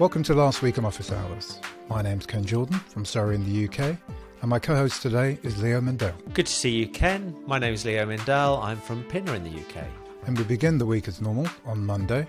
Welcome to Last Week on Office Hours. My name's Ken Jordan from Surrey in the UK, and my co-host today is Leo Mendel. Good to see you, Ken. My name is Leo Mendel. I'm from Pinner in the UK. And we begin the week as normal on Monday,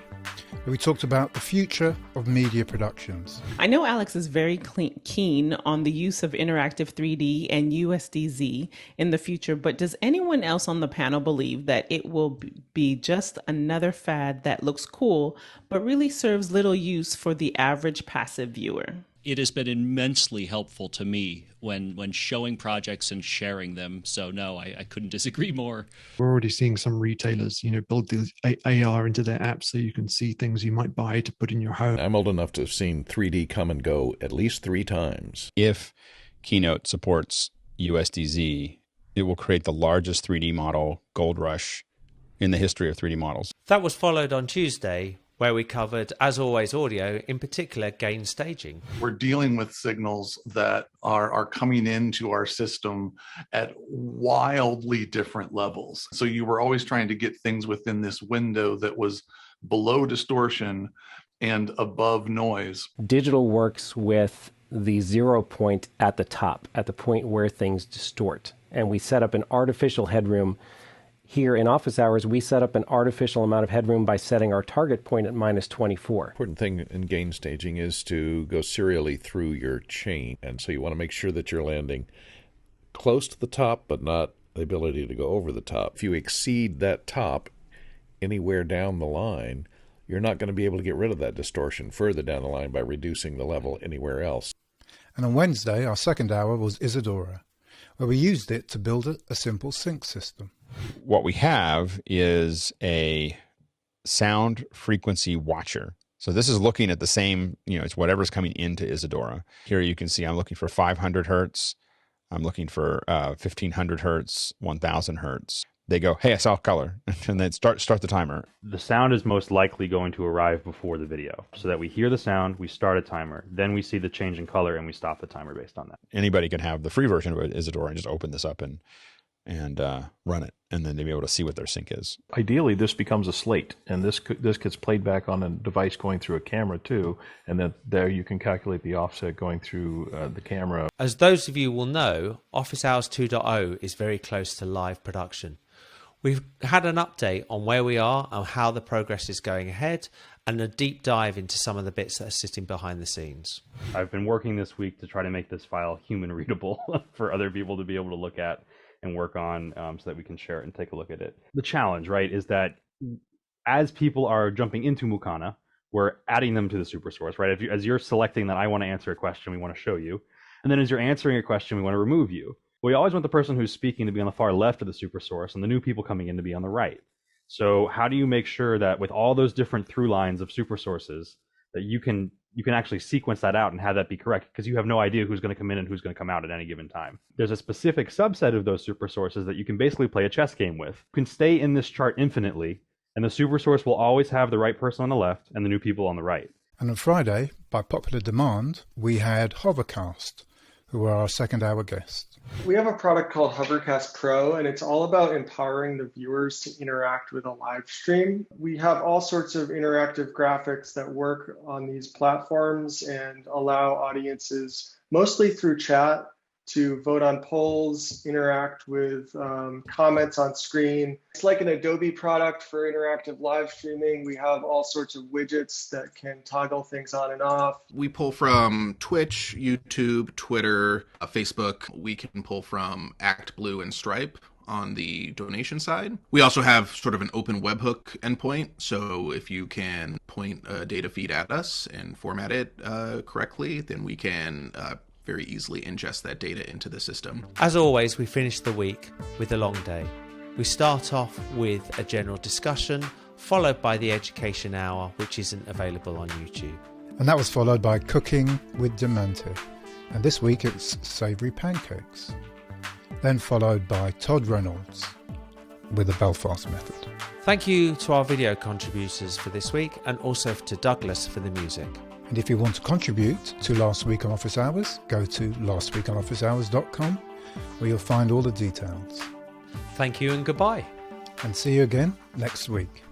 where we talked about the future of media productions. I know Alex is very keen on the use of interactive 3D and USDZ in the future, but does anyone else on the panel believe that it will be just another fad that looks cool, but really serves little use for the average passive viewer? It has been immensely helpful to me when showing projects and sharing them. So no, I couldn't disagree more. We're already seeing some retailers, build the AR into their apps so you can see things you might buy to put in your home. I'm old enough to have seen 3D come and go at least 3 times. If Keynote supports USDZ, it will create the largest 3D model gold rush in the history of 3D models. That was followed on Tuesday, where we covered, as always, audio, in particular gain staging. We're dealing with signals that are coming into our system at wildly different levels. So you were always trying to get things within this window that was below distortion and above noise. Digital works with the 0 point at the top, at the point where things distort. And we set up an artificial headroom. Here in office hours, we set up an artificial amount of headroom by setting our target point at -24. Important thing in gain staging is to go serially through your chain. And so you want to make sure that you're landing close to the top, but not the ability to go over the top. If you exceed that top anywhere down the line, you're not going to be able to get rid of that distortion further down the line by reducing the level anywhere else. And on Wednesday, our second hour was Isadora, where we used it to build a simple sync system. What we have is a sound frequency watcher. So this is looking at the same, it's whatever's coming into Isadora. Here you can see I'm looking for 500 hertz. I'm looking for 1500 hertz, 1000 hertz. They go, hey, I saw color, and then start the timer. The sound is most likely going to arrive before the video, so that we hear the sound, we start a timer, then we see the change in color, and we stop the timer based on that. Anybody can have the free version of Isadora and just open this up and run it, and then they'll be able to see what their sync is. Ideally, this becomes a slate, and this gets played back on a device going through a camera too, and then there you can calculate the offset going through the camera. As those of you will know, Office Hours 2.0 is very close to live production. We've had an update on where we are and how the progress is going ahead, and a deep dive into some of the bits that are sitting behind the scenes. I've been working this week to try to make this file human readable for other people to be able to look at and work on so that we can share it and take a look at it. The challenge, right, is that as people are jumping into Mukana, we're adding them to the super source, right? As you're selecting that I want to answer a question, we want to show you. And then as you're answering a question, we want to remove you. We always want the person who's speaking to be on the far left of the super source and the new people coming in to be on the right. So how do you make sure that with all those different through lines of super sources that you can actually sequence that out and have that be correct, because you have no idea who's going to come in and who's going to come out at any given time. There's a specific subset of those super sources that you can basically play a chess game with. You can stay in this chart infinitely, and the super source will always have the right person on the left and the new people on the right. And on Friday, by popular demand, we had Hovercast, who were our second hour guest. We have a product called Hovercast Pro, and it's all about empowering the viewers to interact with a live stream. We have all sorts of interactive graphics that work on these platforms and allow audiences, mostly through chat, to vote on polls, interact with comments on screen. It's like an Adobe product for interactive live streaming. We have all sorts of widgets that can toggle things on and off. We pull from Twitch, YouTube, Twitter, Facebook. We can pull from ActBlue and Stripe on the donation side. We also have sort of an open webhook endpoint. So if you can point a data feed at us and format it correctly, then we can very easily ingest that data into the system. As always, we finish the week with a long day. We start off with a general discussion, followed by the education hour, which isn't available on YouTube. And that was followed by Cooking with Demente. And this week it's savoury pancakes. Then followed by Todd Reynolds with the Belfast Method. Thank you to our video contributors for this week, and also to Douglas for the music. And if you want to contribute to Last Week on Office Hours, go to lastweekonofficehours.com, where you'll find all the details. Thank you and goodbye. And see you again next week.